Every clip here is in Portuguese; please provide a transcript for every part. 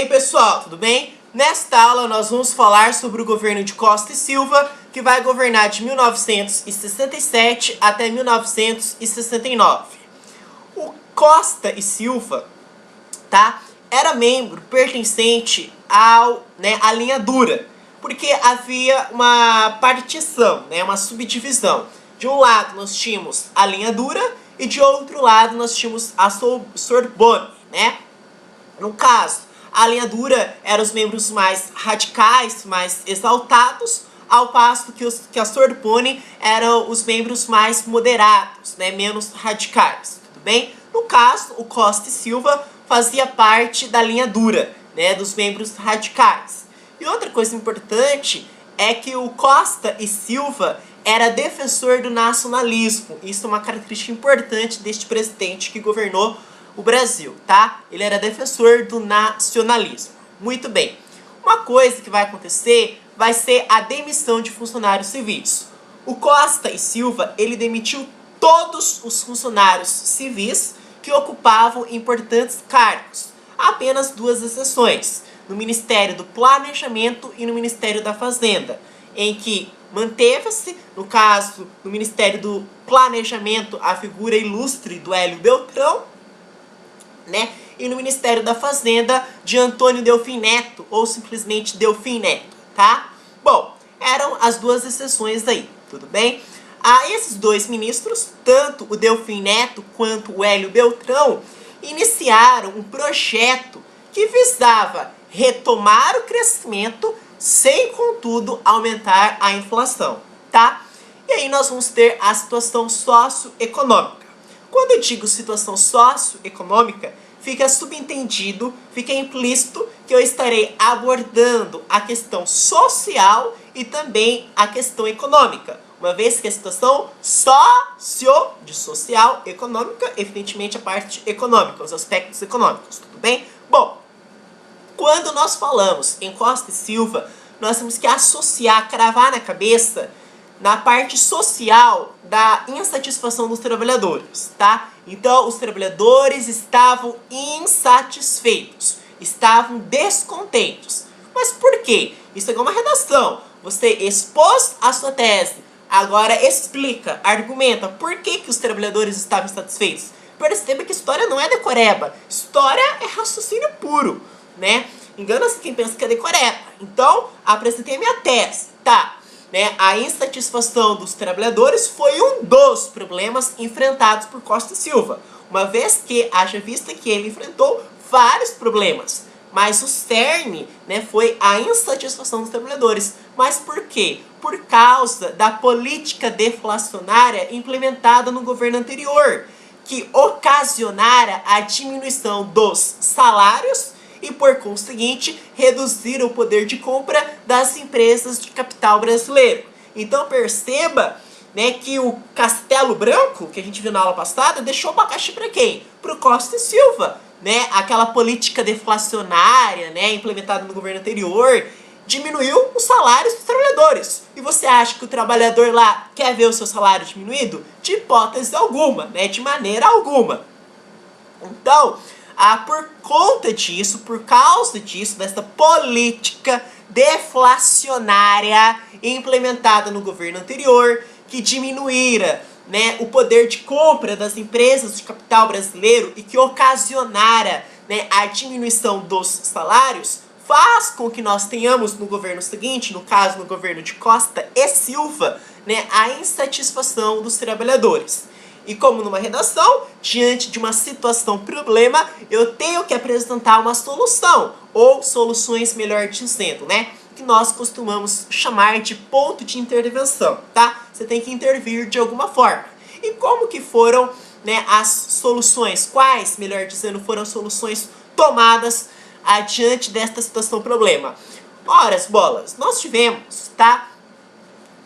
aí pessoal, tudo bem? Nesta aula nós vamos falar sobre o governo de Costa e Silva, que vai governar de 1967 até 1969. O Costa e Silva, era membro pertencente à linha dura, porque havia uma partição, uma subdivisão. De um lado nós tínhamos a linha dura e de outro lado nós tínhamos a Sorbonne, No caso, a linha dura eram os membros mais radicais, mais exaltados, ao passo que a Sorbonne eram os membros mais moderados, menos radicais, tudo bem? No caso, o Costa e Silva fazia parte da linha dura, dos membros radicais. E outra coisa importante é que o Costa e Silva era defensor do nacionalismo. Isso é uma característica importante deste presidente que governou o Brasil, Ele era defensor do nacionalismo. Muito bem. Uma coisa que vai acontecer vai ser a demissão de funcionários civis. O Costa e Silva, ele demitiu todos os funcionários civis que ocupavam importantes cargos. Apenas duas exceções, no Ministério do Planejamento e no Ministério da Fazenda, em que manteve-se, no caso, no Ministério do Planejamento, a figura ilustre do Hélio Beltrão, e no Ministério da Fazenda, de Antônio Delfim Neto, ou simplesmente Delfim Neto, Bom, eram as duas exceções aí, tudo bem? Esses dois ministros, tanto o Delfim Neto quanto o Hélio Beltrão, iniciaram um projeto que visava retomar o crescimento sem, contudo, aumentar a inflação, E aí nós vamos ter a situação socioeconômica. Quando eu digo situação socioeconômica, fica subentendido, fica implícito que eu estarei abordando a questão social e também a questão econômica. Uma vez que a situação de social, econômica, evidentemente a parte econômica, os aspectos econômicos, tudo bem? Bom, quando nós falamos em Costa e Silva, nós temos que associar, cravar na cabeça, na parte social da insatisfação dos trabalhadores, Então, os trabalhadores estavam insatisfeitos, estavam descontentes. Mas por quê? Isso é uma redação. Você expôs a sua tese, agora explica, argumenta por que os trabalhadores estavam insatisfeitos. Perceba que história não é decoreba, história é raciocínio puro, Engana-se quem pensa que é decoreba. Então, apresentei a minha tese, A insatisfação dos trabalhadores foi um dos problemas enfrentados por Costa e Silva, uma vez que, haja vista que ele enfrentou vários problemas, mas o cerne, foi a insatisfação dos trabalhadores. Mas por quê? Por causa da política deflacionária implementada no governo anterior, que ocasionara a diminuição dos salários e, por conseguinte, reduzir o poder de compra das empresas de capital brasileiro. Então perceba, que o Castelo Branco, que a gente viu na aula passada, deixou o abacaxi para quem? Para o Costa e Silva. Aquela política deflacionária, implementada no governo anterior, diminuiu os salários dos trabalhadores. E você acha que o trabalhador lá quer ver o seu salário diminuído? De hipótese alguma, de maneira alguma. Então, por conta disso, por causa disso, dessa política deflacionária implementada no governo anterior, que diminuíra o poder de compra das empresas de capital brasileiro e que ocasionara a diminuição dos salários, faz com que nós tenhamos no governo seguinte, no caso no governo de Costa e Silva, a insatisfação dos trabalhadores. E como numa redação, diante de uma situação problema, eu tenho que apresentar uma solução, ou soluções, melhor dizendo, que nós costumamos chamar de ponto de intervenção, Você tem que intervir de alguma forma. E como que foram, as soluções? Quais, melhor dizendo, foram as soluções tomadas diante desta situação problema? Ora, as bolas, nós tivemos,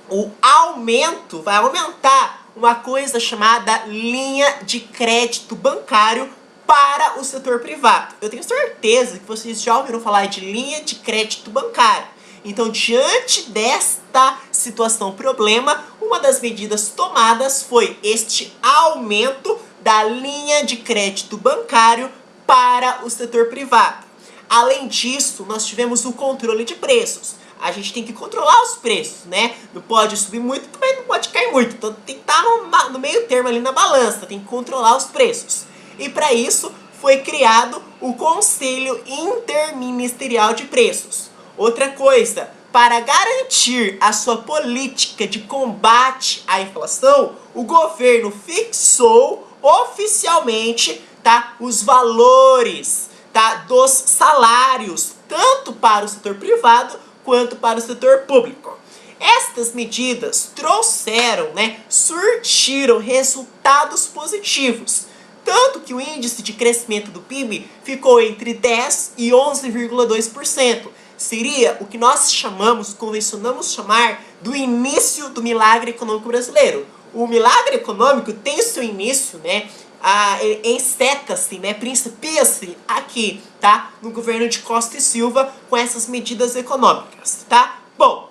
o aumento, vai aumentar uma coisa chamada linha de crédito bancário para o setor privado. Eu tenho certeza que vocês já ouviram falar de linha de crédito bancário. Então, diante desta situação problema, uma das medidas tomadas foi este aumento da linha de crédito bancário para o setor privado. Além disso, nós tivemos o controle de preços. A gente tem que controlar os preços, né? Não pode subir muito, também não pode cair muito. Então tem que estar no meio termo ali na balança, tem que controlar os preços. E para isso foi criado o Conselho Interministerial de Preços. Outra coisa, para garantir a sua política de combate à inflação, o governo fixou oficialmente, tá, os valores, tá, dos salários, tanto para o setor privado quanto para o setor público. Estas medidas trouxeram, né, surtiram resultados positivos, tanto que o índice de crescimento do PIB ficou entre 10 e 11,2%. Seria o que nós convencionamos chamar do início do milagre econômico brasileiro. O milagre econômico tem seu início, né, enceta-se, né, principia-se aqui, tá, no governo de Costa e Silva com essas medidas econômicas, tá? Bom,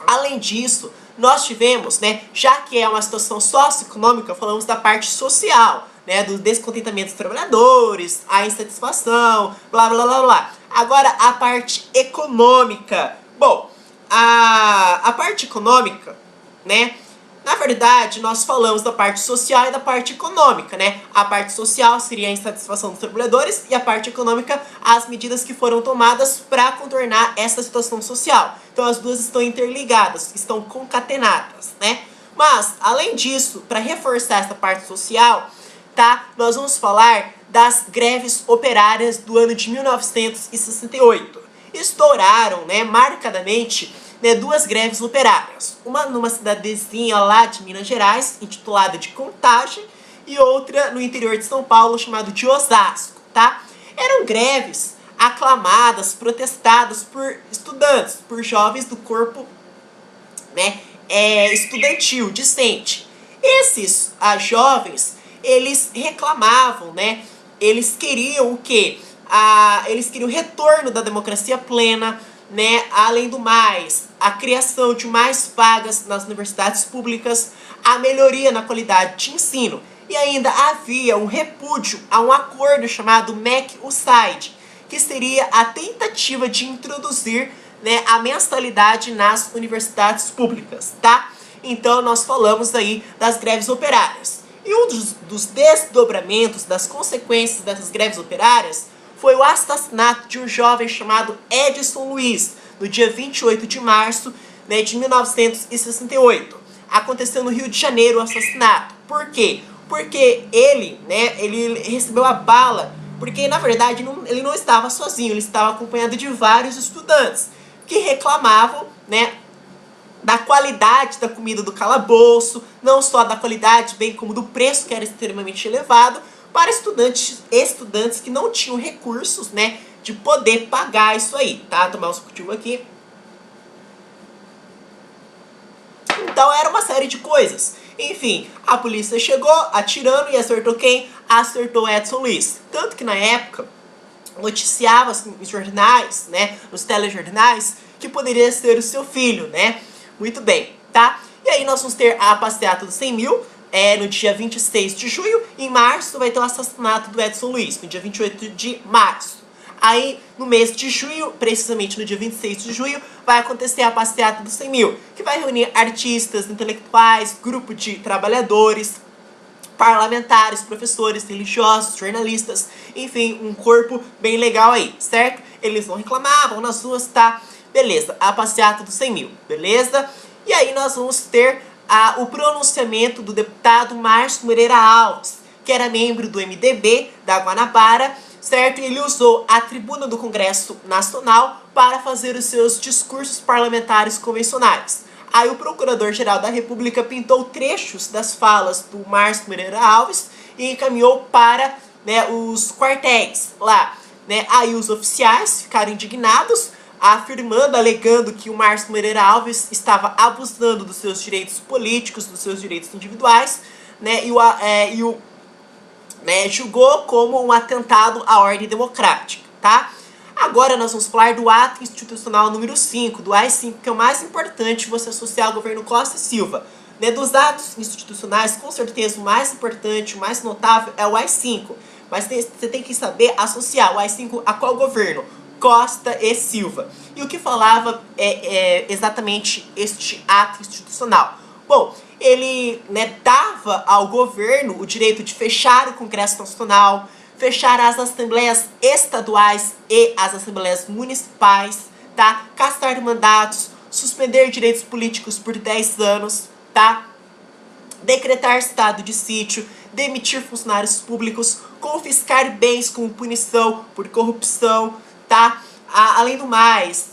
além disso, nós tivemos, né, já que é uma situação socioeconômica, falamos da parte social, né, do descontentamento dos trabalhadores, a insatisfação, blá blá blá blá. Agora a parte econômica. Bom, a parte econômica, né, na verdade nós falamos da parte social e da parte econômica, né. A parte social seria a insatisfação dos trabalhadores e a parte econômica, as medidas que foram tomadas para contornar essa situação social. Então as duas estão interligadas, estão concatenadas, né. Mas, além disso, para reforçar essa parte social, tá, nós vamos falar das greves operárias do ano de 1968. Estouraram, né, marcadamente, né, duas greves operárias. Uma numa cidadezinha lá de Minas Gerais, intitulada de Contagem, e outra no interior de São Paulo, chamado de Osasco, tá? Eram greves aclamadas, protestadas por estudantes, por jovens do corpo, né, estudantil, discente. Esses jovens, eles reclamavam, né? Eles queriam o quê? Eles queriam o retorno da democracia plena, né? Além do mais, a criação de mais vagas nas universidades públicas, a melhoria na qualidade de ensino. E ainda havia um repúdio a um acordo chamado MEC-USAID, que seria a tentativa de introduzir, né, a mensalidade nas universidades públicas, tá? Então nós falamos aí das greves operárias. E um dos desdobramentos, das consequências dessas greves operárias, foi o assassinato de um jovem chamado Edson Luiz, no dia 28 de março, né, de 1968. Aconteceu no Rio de Janeiro o assassinato. Por quê? Porque ele, né, ele recebeu a bala, porque na verdade ele não estava sozinho, ele estava acompanhado de vários estudantes que reclamavam, né, da qualidade da comida do calabouço, não só da qualidade, bem como do preço, que era extremamente elevado, para estudantes que não tinham recursos, né, de poder pagar isso aí, tá? Tomar um sucutivo aqui. Então era uma série de coisas. Enfim, a polícia chegou atirando e acertou quem? Acertou Edson Luiz. Tanto que na época noticiava-se nos jornais, né, nos telejornais, que poderia ser o seu filho, né? Muito bem, tá? E aí nós vamos ter a passeata dos 100 mil, no dia 26 de junho. Em março vai ter o assassinato do Edson Luiz, no dia 28 de março. Aí, no mês de junho, precisamente no dia 26 de junho, vai acontecer a passeata dos 100 mil, que vai reunir artistas, intelectuais, grupo de trabalhadores, parlamentares, professores, religiosos, jornalistas, enfim, um corpo bem legal aí, certo? Eles vão reclamar, vão nas ruas, tá? Beleza, a passeata dos 100 mil, beleza? E aí nós vamos ter o pronunciamento do deputado Márcio Moreira Alves, que era membro do MDB da Guanabara, certo? E ele usou a tribuna do Congresso Nacional para fazer os seus discursos parlamentares convencionais. Aí o Procurador-Geral da República pintou trechos das falas do Márcio Moreira Alves e encaminhou para, né, os quartéis lá, né? Aí os oficiais ficaram indignados, afirmando, alegando que o Márcio Moreira Alves estava abusando dos seus direitos políticos, dos seus direitos individuais, né, julgou como um atentado à ordem democrática, tá? Agora nós vamos falar do ato institucional número 5, do AI-5, que é o mais importante você associar ao governo Costa e Silva. Né, dos atos institucionais, com certeza o mais importante, o mais notável é o AI-5, mas você tem que saber associar o AI-5 a qual governo? Costa e Silva. E o que falava é exatamente este ato institucional? Bom, ele, né, dava ao governo o direito de fechar o Congresso Nacional, fechar as assembleias estaduais e as assembleias municipais, tá? Castar mandatos, suspender direitos políticos por 10 anos, tá? Decretar estado de sítio, demitir funcionários públicos, confiscar bens como punição por corrupção, tá? Além do mais,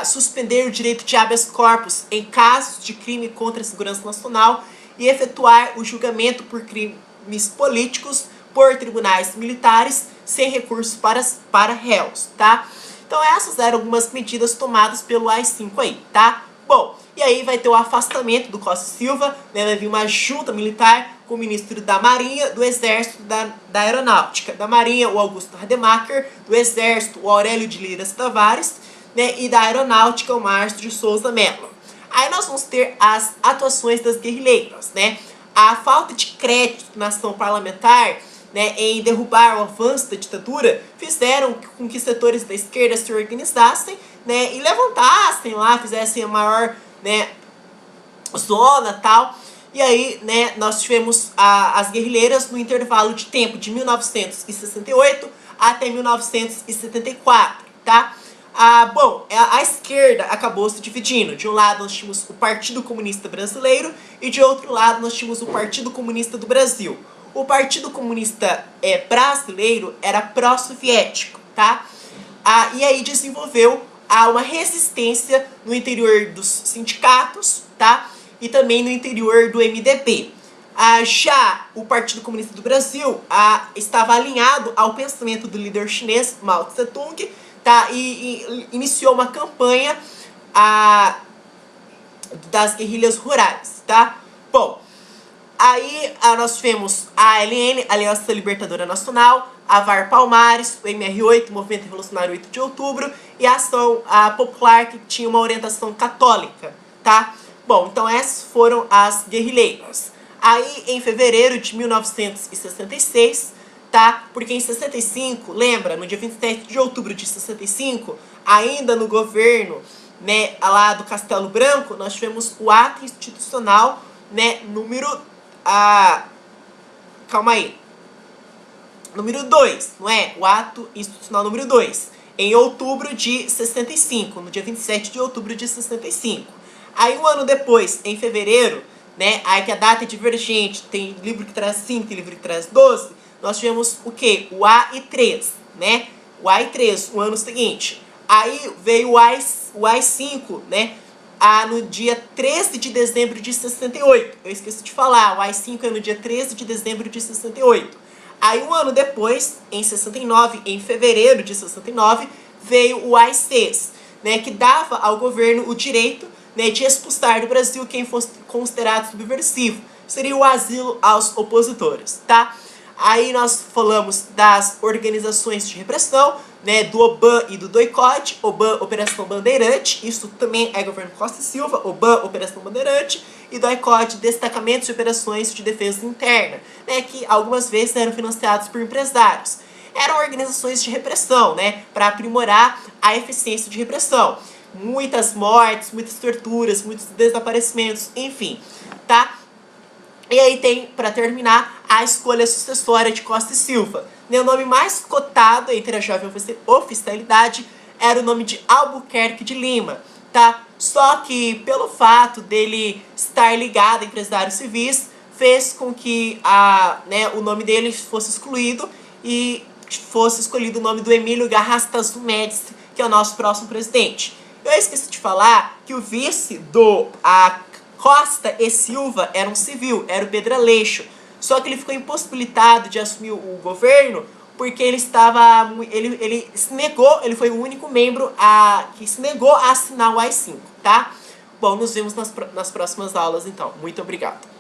suspender o direito de habeas corpus em casos de crime contra a segurança nacional e efetuar o julgamento por crimes políticos por tribunais militares sem recurso para réus, tá? Então essas eram algumas medidas tomadas pelo AI-5 aí, tá? Bom, e aí vai ter o afastamento do Costa e Silva, né? Vai vir uma junta militar com o ministro da Marinha, do Exército, da Aeronáutica. Da Marinha, o Augusto Rademacher, do Exército, o Aurélio de Lira Tavares, né? E da Aeronáutica, o Márcio de Souza Mello. Aí nós vamos ter as atuações das guerrilheiras, né? A falta de crédito na ação parlamentar, né, em derrubar o avanço da ditadura, fizeram com que setores da esquerda se organizassem, né, e levantassem lá, fizessem a maior, né, zona tal. E aí, né, nós tivemos as guerrilheiras no intervalo de tempo de 1968 até 1974, tá? Bom, a esquerda acabou se dividindo. De um lado nós tínhamos o Partido Comunista Brasileiro e de outro lado nós tínhamos o Partido Comunista do Brasil. O Partido Comunista Brasileiro era pró-soviético, tá? E aí desenvolveu uma resistência no interior dos sindicatos, tá? E também no interior do MDB. Já o Partido Comunista do Brasil estava alinhado ao pensamento do líder chinês Mao Tse-tung, tá? E iniciou uma campanha das guerrilhas rurais, tá? Bom, aí nós tivemos a ALN, Aliança Libertadora Nacional, a VAR Palmares, o MR8, Movimento Revolucionário 8 de Outubro, e a Ação Popular, que tinha uma orientação católica, tá? Bom, então essas foram as guerrilheiras. Aí, em fevereiro de 1966, tá? Porque em 65, lembra, no dia 27 de outubro de 65, ainda no governo, né, lá do Castelo Branco, nós tivemos o ato institucional, né, calma aí. Número 2, não é? O ato institucional número 2. Em outubro de 65, no dia 27 de outubro de 65. Aí um ano depois, em fevereiro, né? Aí que a data é divergente, tem livro que traz 5, tem livro que traz 12. Nós tivemos o quê? O AI-3, né? O AI-3, o ano seguinte. Aí veio o AI-5, né? No dia 13 de dezembro de 68. Eu esqueci de falar, o AI-5 é no dia 13 de dezembro de 68. Aí um ano depois, em 69, em fevereiro de 69, veio o AI-6, né, que dava ao governo o direito, né, de expulsar do Brasil quem fosse considerado subversivo. Seria o asilo aos opositores, tá? Aí nós falamos das organizações de repressão, né, do OBAN e do DOI-CODE. OBAN, Operação Bandeirante, isso também é governo Costa e Silva. OBAN, Operação Bandeirante, e DOI-CODE, Destacamentos de Operações de Defesa Interna, né, que algumas vezes eram financiados por empresários. Eram organizações de repressão, né, para aprimorar a eficiência de repressão. Muitas mortes, muitas torturas, muitos desaparecimentos, enfim, tá? E aí tem, para terminar, a escolha sucessória de Costa e Silva. O nome mais cotado entre a jovem oficialidade era o nome de Albuquerque de Lima, tá? Só que pelo fato dele estar ligado a empresários civis, fez com que o nome dele fosse excluído e fosse escolhido o nome do Emílio Garrastazu Médici, que é o nosso próximo presidente. Eu esqueci de falar que o vice do Costa e Silva era um civil, era o Pedro Aleixo. Só que ele ficou impossibilitado de assumir o governo porque ele se negou, ele foi o único membro que se negou a assinar o AI-5, tá? Bom, nos vemos nas próximas aulas então. Muito obrigado.